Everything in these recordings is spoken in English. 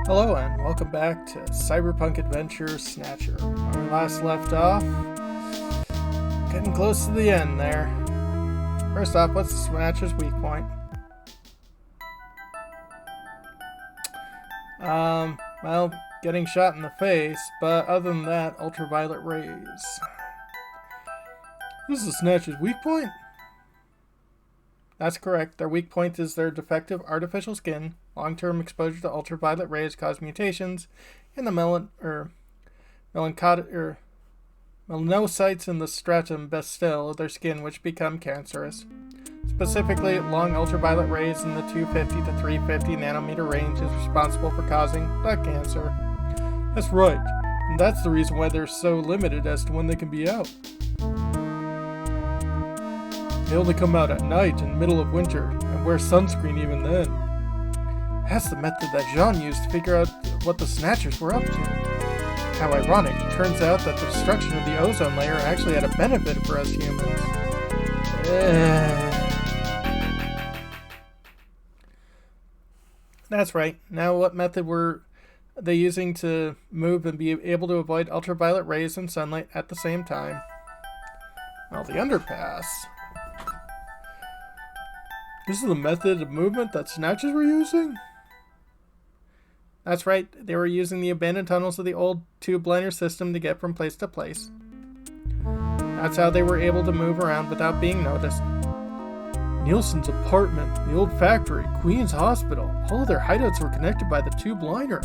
Hello and welcome back to Cyberpunk Adventure Snatcher. When we last left off, getting close to the end there. First off, what's the Snatcher's weak point? Well, getting shot in the face, but other than that, ultraviolet rays. This is the Snatcher's weak point? That's correct. Their weak point is their defective artificial skin. Long-term exposure to ultraviolet rays cause mutations in the melanocytes in the stratum bastille of their skin, which become cancerous. Specifically, long ultraviolet rays in the 250 to 350 nanometer range is responsible for causing the cancer. That's right, and that's the reason why they're so limited as to when they can be out. They only come out at night in the middle of winter, and wear sunscreen even then. That's the method that Jean used to figure out what the Snatchers were up to. How ironic, it turns out that the destruction of the ozone layer actually had a benefit for us humans. That's right. Now what method were they using to move and be able to avoid ultraviolet rays and sunlight at the same time? Well, the underpass. This is the method of movement that Snatchers were using? That's right, they were using the abandoned tunnels of the old tube liner system to get from place to place. That's how they were able to move around without being noticed. Nielsen's apartment, the old factory, Queen's Hospital, all of their hideouts were connected by the tube liner.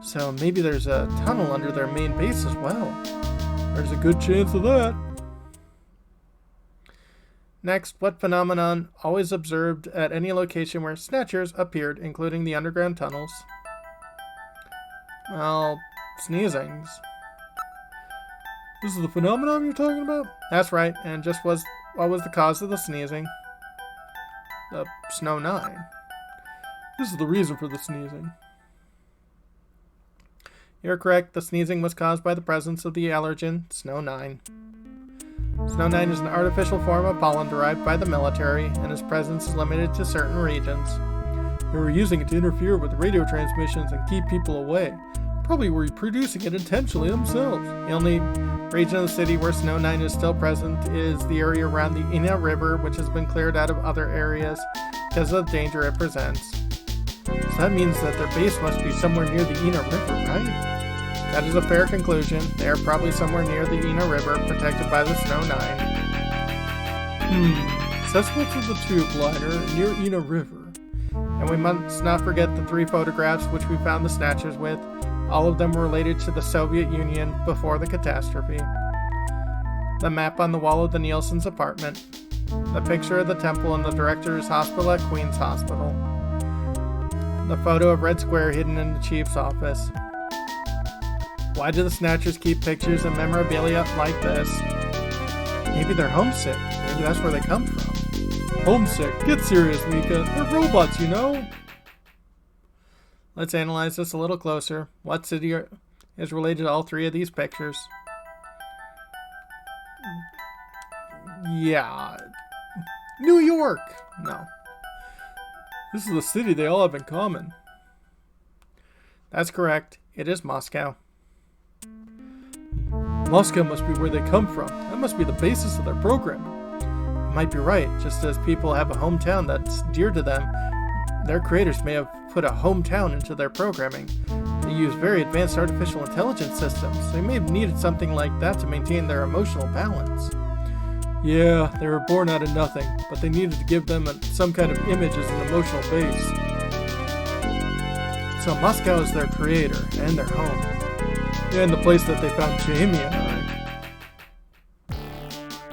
So maybe there's a tunnel under their main base as well. There's a good chance of that. Next, what phenomenon always observed at any location where Snatchers appeared, including the underground tunnels? Well, sneezings. This is the phenomenon you're talking about? That's right, and what was the cause of the sneezing? The Snow 9. This is the reason for the sneezing. You're correct, the sneezing was caused by the presence of the allergen, Snow 9. Snow 9 is an artificial form of pollen derived by the military, and its presence is limited to certain regions. They were using it to interfere with radio transmissions and keep people away. Probably were producing it intentionally themselves. The only region of the city where Snow 9 is still present is the area around the Ina River, which has been cleared out of other areas because of the danger it presents. So that means that their base must be somewhere near the Ina River, right? That is a fair conclusion. They are probably somewhere near the Ina River, protected by the Snow 9. Suspects of the tube liner near Ina River. And we must not forget the 3 photographs which we found the Snatchers with. All of them were related to the Soviet Union before the catastrophe. The map on the wall of the Nielsen's apartment. The picture of the temple and the director's hospital at Queen's Hospital. The photo of Red Square hidden in the chief's office. Why do the Snatchers keep pictures and memorabilia like this? Maybe they're homesick. Maybe that's where they come from. Homesick? Get serious, Mika. They're robots, you know? Let's analyze this a little closer. What city is related to all 3 of these pictures? Yeah. New York! No. This is the city they all have in common. That's correct. It is Moscow. Moscow must be where they come from. That must be the basis of their programming. You might be right. Just as people have a hometown that's dear to them, their creators may have put a hometown into their programming. They use very advanced artificial intelligence systems. They may have needed something like that to maintain their emotional balance. Yeah, they were born out of nothing, but they needed to give them some kind of image as an emotional base. So Moscow is their creator and their home. And the place that they found Jamie and I.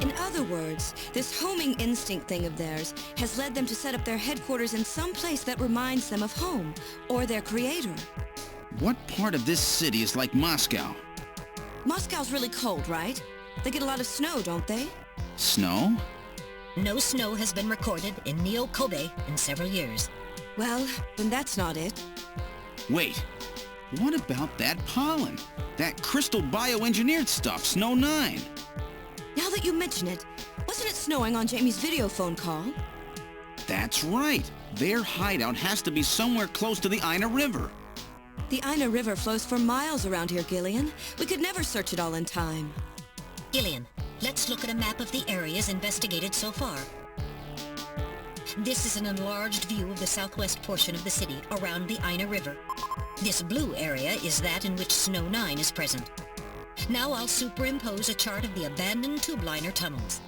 In other words, this homing instinct thing of theirs has led them to set up their headquarters in some place that reminds them of home, or their creator. What part of this city is like Moscow? Moscow's really cold, right? They get a lot of snow, don't they? Snow? No snow has been recorded in Neo-Kobe in several years. Well, then that's not it. Wait. What about that pollen? That crystal bioengineered stuff, Snow 9? Now that you mention it, wasn't it snowing on Jamie's video phone call? That's right. Their hideout has to be somewhere close to the Ina River. The Ina River flows for miles around here, Gillian. We could never search it all in time. Gillian, let's look at a map of the areas investigated so far. This is an enlarged view of the southwest portion of the city around the Ina River. This blue area is that in which Snow 9 is present. Now I'll superimpose a chart of the abandoned tube liner tunnels.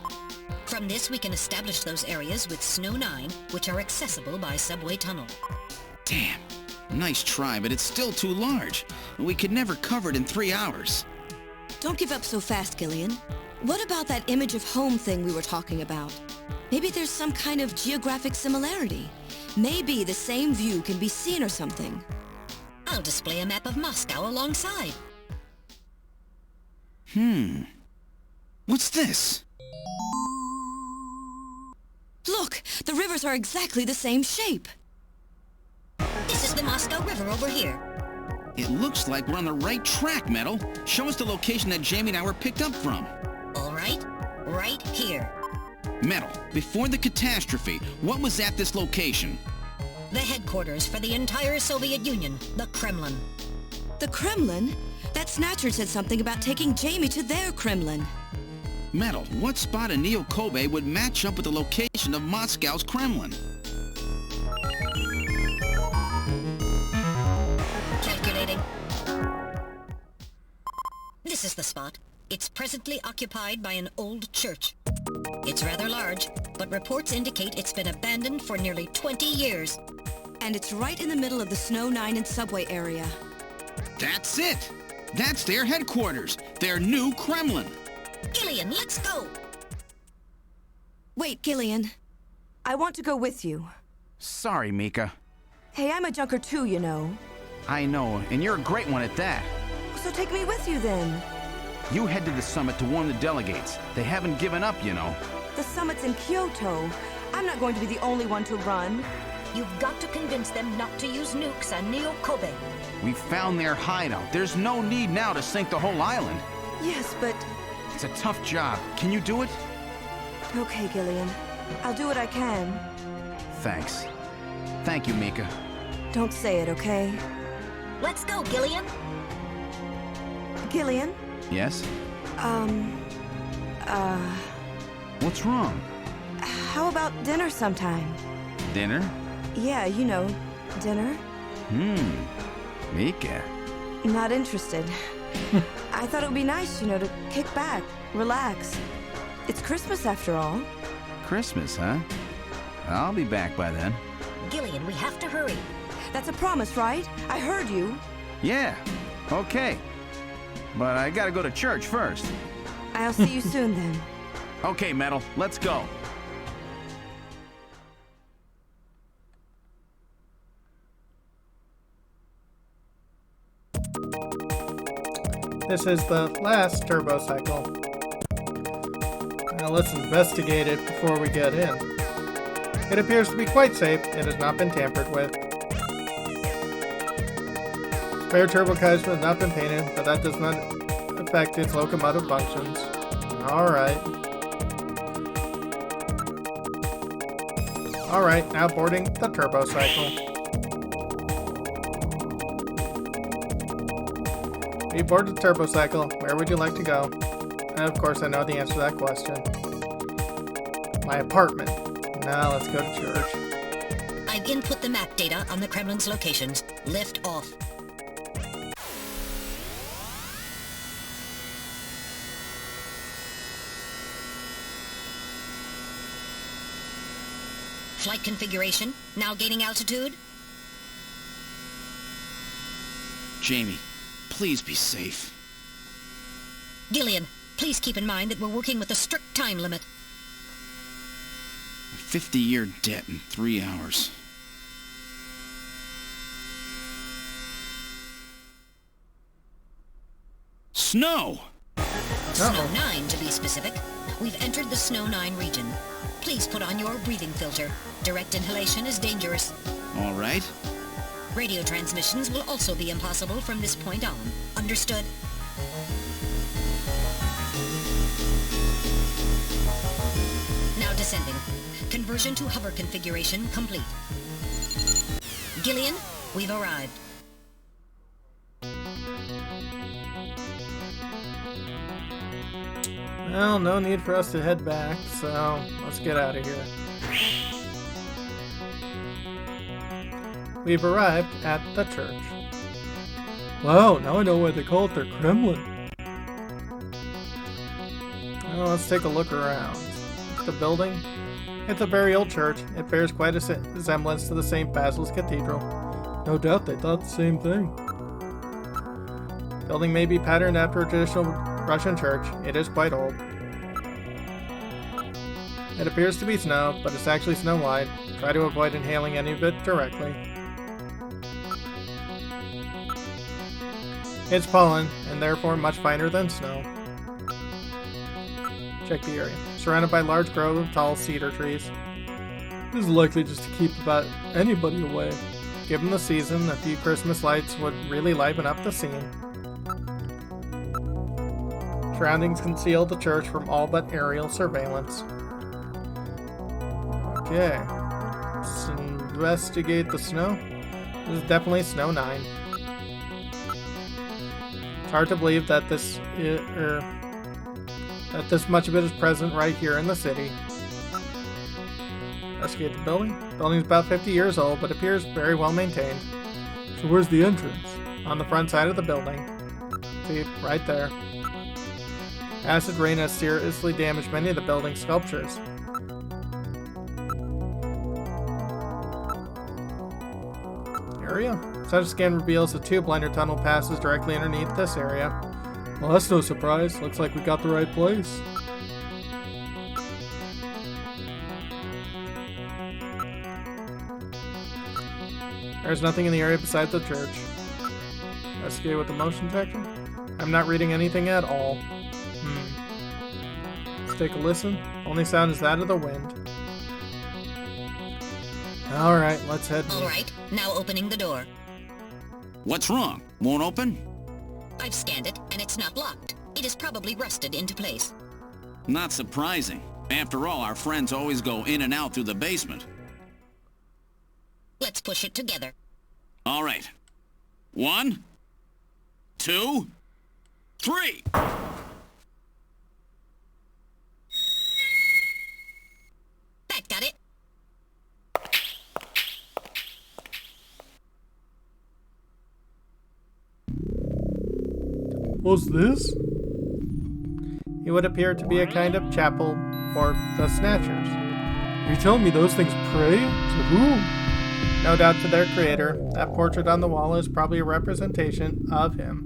From this we can establish those areas with Snow 9, which are accessible by subway tunnel. Damn. Nice try, but it's still too large. We could never cover it in 3 hours. Don't give up so fast, Gillian. What about that image of home thing we were talking about? Maybe there's some kind of geographic similarity. Maybe the same view can be seen or something. I'll display a map of Moscow alongside. What's this? Look, the rivers are exactly the same shape. This is the Moscow River over here. It looks like we're on the right track, Metal. Show us the location that Jamie and I were picked up from. All right, right here. Metal, before the catastrophe, what was at this location? The headquarters for the entire Soviet Union, the Kremlin. The Kremlin? That Snatcher said something about taking Jamie to their Kremlin. Metal, what spot in Neo Kobe would match up with the location of Moscow's Kremlin? Calculating. This is the spot. It's presently occupied by an old church. It's rather large, but reports indicate it's been abandoned for nearly 20 years. And it's right in the middle of the Snow 9 and subway area. That's it! That's their headquarters, their new Kremlin. Gillian, let's go! Wait, Gillian. I want to go with you. Sorry, Mika. Hey, I'm a junker too, you know. I know, and you're a great one at that. So take me with you then. You head to the summit to warn the delegates. They haven't given up, you know. The summit's in Kyoto. I'm not going to be the only one to run. You've got to convince them not to use nukes on Neo Kobe. We found their hideout. There's no need now to sink the whole island. Yes, but... It's a tough job. Can you do it? Okay, Gillian. I'll do what I can. Thanks. Thank you, Mika. Don't say it, okay? Let's go, Gillian! Gillian? Yes? What's wrong? How about dinner sometime? Dinner? Yeah, you know, dinner. Mika. Not interested. I thought it would be nice, you know, to kick back, relax. It's Christmas after all. Christmas, huh? I'll be back by then. Gillian, we have to hurry. That's a promise, right? I heard you. Yeah, okay. But I gotta go to church first. I'll see you soon then. Okay, Metal, let's go. This is the last turbo cycle. Now let's investigate it before we get in. It appears to be quite safe. It has not been tampered with. Spare turbo chiasm has not been painted, but that does not affect its locomotive functions. Alright. Alright, now boarding the turbo cycle. We boarded the turbo cycle. Where would you like to go? And of course I know the answer to that question. My apartment. Now let's go to church. I've input the map data on the Kremlin's locations. Lift off. Flight configuration, now gaining altitude. Jamie, please be safe. Gillian, please keep in mind that we're working with a strict time limit. A 50-year debt in 3 hours. Snow! Snow 9, to be specific. We've entered the Snow 9 region. Please put on your breathing filter. Direct inhalation is dangerous. All right. Radio transmissions will also be impossible from this point on. Understood? Now descending. Conversion to hover configuration complete. Gillian, we've arrived. Well, no need for us to head back, so let's get out of here. We've arrived at the church. Wow, now I know why they call it their Kremlin. Well, let's take a look around. The building? It's a very old church. It bears quite a resemblance to the St. Basil's Cathedral. No doubt they thought the same thing. The building may be patterned after a traditional Russian church. It is quite old. It appears to be snow, but it's actually snow white. Try to avoid inhaling any of it directly. It's pollen, and therefore much finer than snow. Check the area. Surrounded by large grove of tall cedar trees. This is likely just to keep about anybody away. Given the season, a few Christmas lights would really liven up the scene. Surroundings conceal the church from all but aerial surveillance. Okay. Let's investigate the snow. This is definitely snow 9. It's hard to believe that this much of it is present right here in the city. Investigate the building. The building is about 50 years old, but appears very well maintained. So where's the entrance? On the front side of the building. See, right there. Acid rain has seriously damaged many of the building's sculptures. Area? Such a scan reveals a tube-liner tunnel passes directly underneath this area. Well, that's no surprise. Looks like we got the right place. There's nothing in the area besides the church. Investigate with the motion detector. I'm not reading anything at all. Let's take a listen. Only sound is that of the wind. Alright, let's head. Alright, now opening the door. What's wrong? Won't open? I've scanned it, and it's not locked. It is probably rusted into place. Not surprising. After all, our friends always go in and out through the basement. Let's push it together. All right. 1, 2, 3! That got it. What's this? It would appear to be a kind of chapel for the Snatchers. Are you telling me those things pray? To whom? No doubt to their creator. That portrait on the wall is probably a representation of him.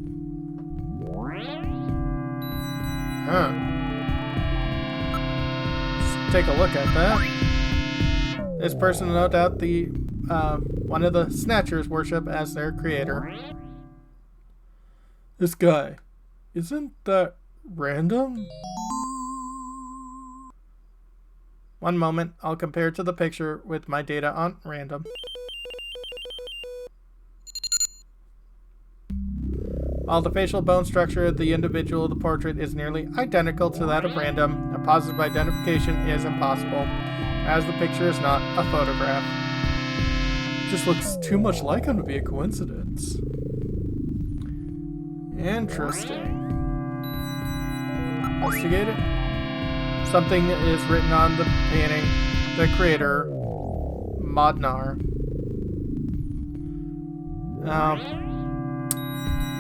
Huh. Let's take a look at that. This person, no doubt, one of the Snatchers worship as their creator. This guy, isn't that random? One moment, I'll compare to the picture with my data on random. While the facial bone structure of the individual of the portrait is nearly identical to that of random, a positive identification is impossible, as the picture is not a photograph. It just looks too much like him to be a coincidence. Interesting. Investigate it. Something is written on the painting. The creator, Modnar.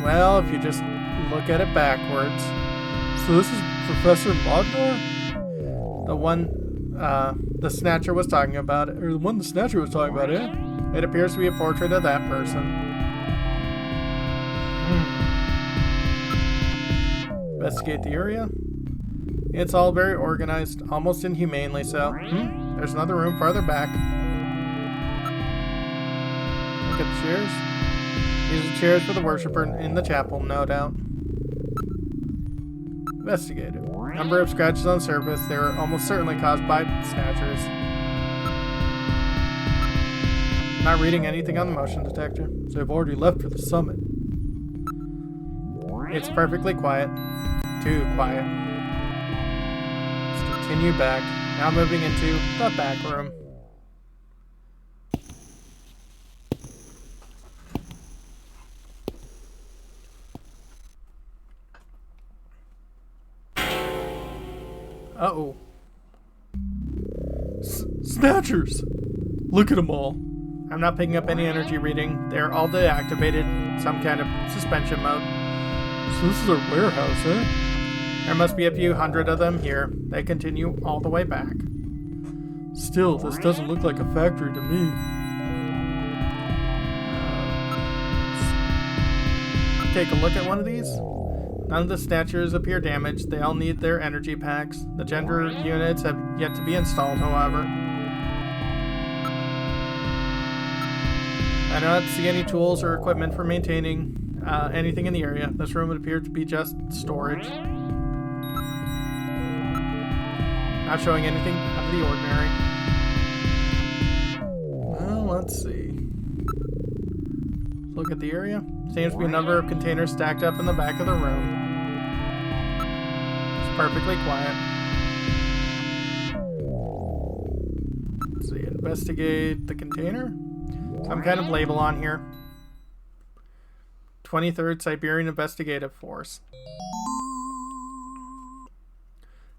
Well, if you just look at it backwards. So this is Professor Modnar? The one the Snatcher was talking about, or the one the Snatcher was talking about, eh? It appears to be a portrait of that person. Investigate the area. It's all very organized, almost inhumanely so. There's another room farther back. Look at the chairs. These are chairs for the worshiper in the chapel, no doubt. Investigate it. Number of scratches on the surface. They were almost certainly caused by Snatchers. Not reading anything on the motion detector, so they've already left for the summit. It's perfectly quiet. Too quiet. Let's continue back. Now moving into the back room. Uh-oh. Snatchers! Look at them all. I'm not picking up any energy reading. They're all deactivated, some kind of suspension mode. So this is a warehouse, eh? There must be a few hundred of them here. They continue all the way back. Still, this doesn't look like a factory to me. Let's take a look at one of these. None of the Snatchers appear damaged. They all need their energy packs. The gender units have yet to be installed, however. I do not see any tools or equipment for maintaining anything in the area. This room would appear to be just storage. Not showing anything out of the ordinary. Well, let's see. Look at the area. Seems to be a number of containers stacked up in the back of the room. It's perfectly quiet. Let's see. Investigate the container. Some kind of label on here. 23rd Siberian Investigative Force.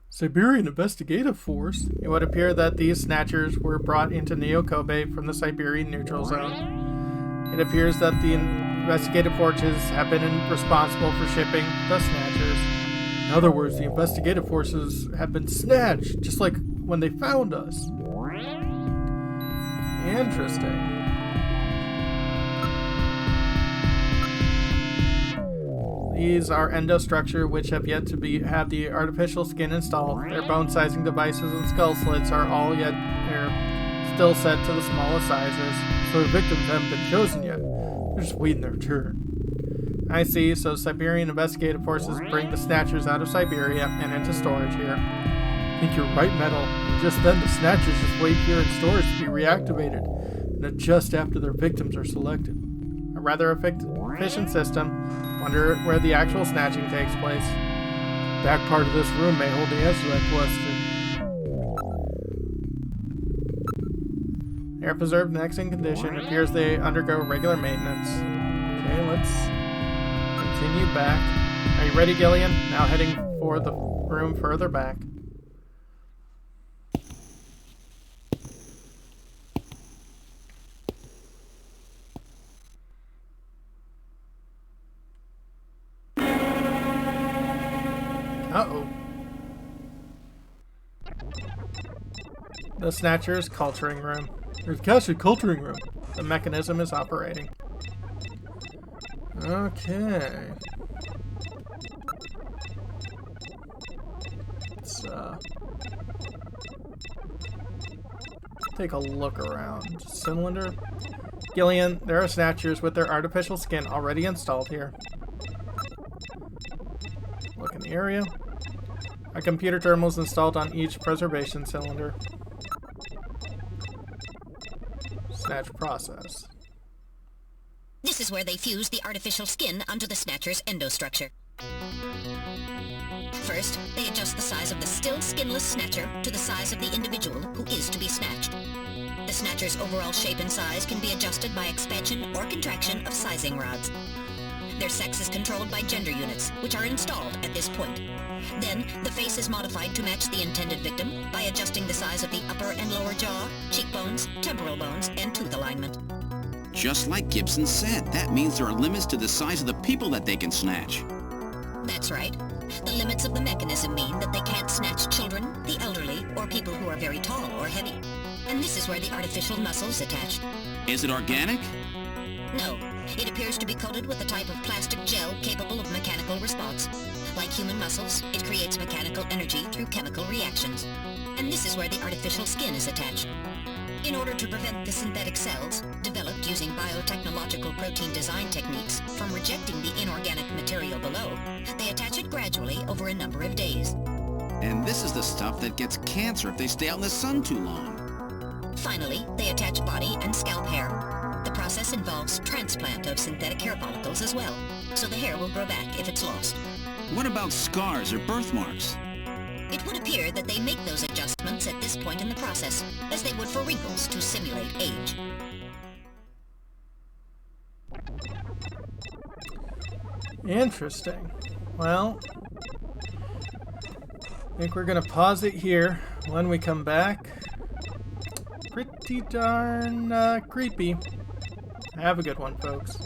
Siberian Investigative Force? It would appear that these Snatchers were brought into Neo Kobe from the Siberian Neutral Zone. It appears that the investigative forces have been responsible for shipping the Snatchers. In other words, the investigative forces have been snatched, just like when they found us. Interesting. These are endostructure, which have yet to have the artificial skin installed. Their bone sizing devices and skull slits are all yet still set to the smallest sizes, so the victims haven't been chosen yet. They're just waiting their turn. I see, so Siberian investigative forces bring the Snatchers out of Siberia and into storage here. I think you're right, Metal. And just then the Snatchers just wait here in storage to be reactivated, and adjust after their victims are selected. A rather efficient system. Wonder where the actual snatching takes place. Back part of this room may hold the answer to that question. They are preserved in excellent condition. It appears they undergo regular maintenance. Okay, let's continue back. Are you ready, Gillian? Now heading for the room further back. Uh-oh. The Snatcher's culturing room. There's Kasha culturing room. The mechanism is operating. Okay. Let's take a look around. Cylinder. Gillian, there are Snatchers with their artificial skin already installed here. Look in the area. A computer terminal is installed on each preservation cylinder. Snatch process. This is where they fuse the artificial skin onto the Snatcher's endostructure. First, they adjust the size of the still skinless Snatcher to the size of the individual who is to be snatched. The Snatcher's overall shape and size can be adjusted by expansion or contraction of sizing rods. Their sex is controlled by gender units, which are installed at this point. Then, the face is modified to match the intended victim by adjusting the size of the upper and lower jaw, cheekbones, temporal bones, and tooth alignment. Just like Gibson said, that means there are limits to the size of the people that they can snatch. That's right. The limits of the mechanism mean that they can't snatch children, the elderly, or people who are very tall or heavy. And this is where the artificial muscles attach. Is it organic? No. It appears to be coated with a type of plastic gel capable of mechanical response. Like human muscles, it creates mechanical energy through chemical reactions. And this is where the artificial skin is attached. In order to prevent the synthetic cells, developed using biotechnological protein design techniques, from rejecting the inorganic material below, they attach it gradually over a number of days. And this is the stuff that gets cancer if they stay out in the sun too long. Finally, they attach body and scalp hair. The process involves transplant of synthetic hair follicles as well, so the hair will grow back if it's lost. What about scars or birthmarks? It would appear that they make those adjustments at this point in the process, as they would for wrinkles to simulate age. Interesting. Well, I think we're going to pause it here. When we come back, pretty darn creepy. Have a good one, folks.